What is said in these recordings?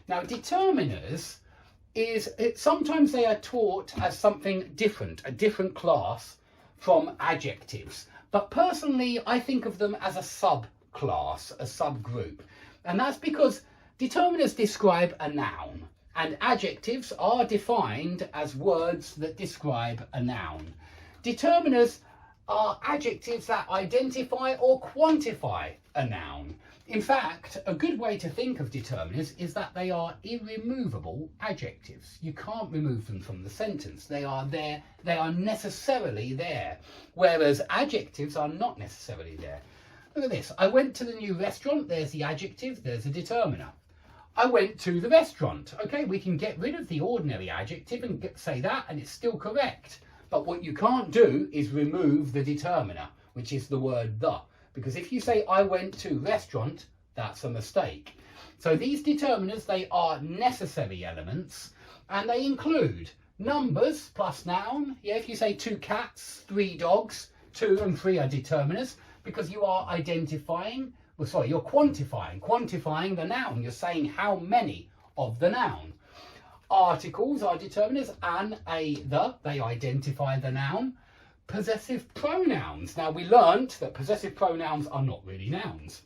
Now, determiners sometimes they are taught as something different, a different class from adjectives. But personally, I think of them as a subclass, a subgroup. And that's because determiners describe a noun, and adjectives are defined as words that describe a noun. Determiners are adjectives that identify or quantify a noun. In fact, a good way to think of determiners is that they are irremovable adjectives. You can't remove them from the sentence. They are there, they are necessarily there, whereas adjectives are not necessarily there. Look at this. I went to the new restaurant. There's the adjective, there's a determiner. I went to the restaurant. Okay, we can get rid of the ordinary adjective and say that, and it's still correct. But what you can't do is remove the determiner, which is the word the. Because if you say I went to restaurant, that's a mistake. So these determiners, they are necessary elements, and they include numbers plus noun. Yeah, if you say 2 cats, 3 dogs, 2 and 3 are determiners, because you are identifying, well, sorry, you're quantifying the noun. You're saying how many of the noun. Articles are determiners, an, a, the, they identify the noun. Possessive pronouns. Now, we learnt that possessive pronouns are not really nouns.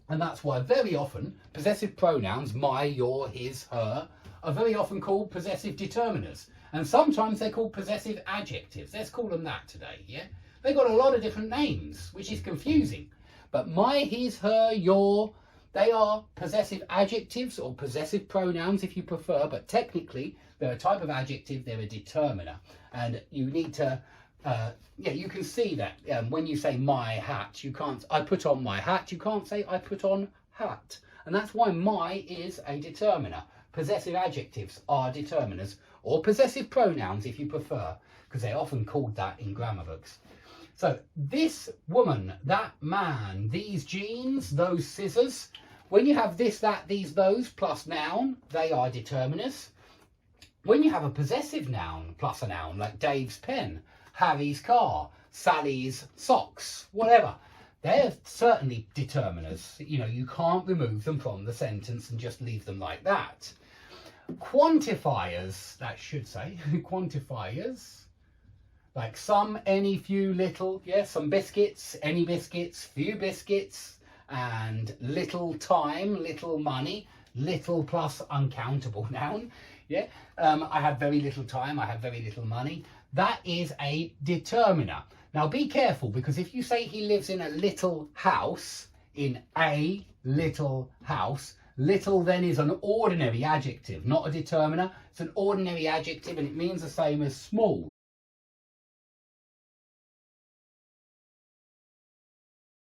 And that's why very often possessive pronouns, my, your, his, her, are very often called possessive determiners. And sometimes they're called possessive adjectives. Let's call them that today, yeah? They've got a lot of different names, which is confusing. But my, his, her, your, they are possessive adjectives or possessive pronouns if you prefer, but technically they're a type of adjective, they're a determiner. And you need to, yeah, you can see that when you say my hat, you can't, I put on my hat, you can't say I put on hat. And that's why my is a determiner. Possessive adjectives are determiners, or possessive pronouns if you prefer, because they're often called that in grammar books. So this woman, that man, these jeans, those scissors, when you have this, that, these, those plus noun, they are determiners. When you have a possessive noun plus a noun, like Dave's pen, Harry's car, Sally's socks, whatever, they're certainly determiners. You know, you can't remove them from the sentence and just leave them like that. Quantifiers, that should say, quantifiers, like some, any, few, little, yeah, some biscuits, any biscuits, few biscuits, and little time, little money, little plus uncountable noun, yeah. I have very little time, I have very little money. That is a determiner. Now be careful, because if you say he lives in a little house, in a little house, little then is an ordinary adjective, not a determiner. It's an ordinary adjective and it means the same as small.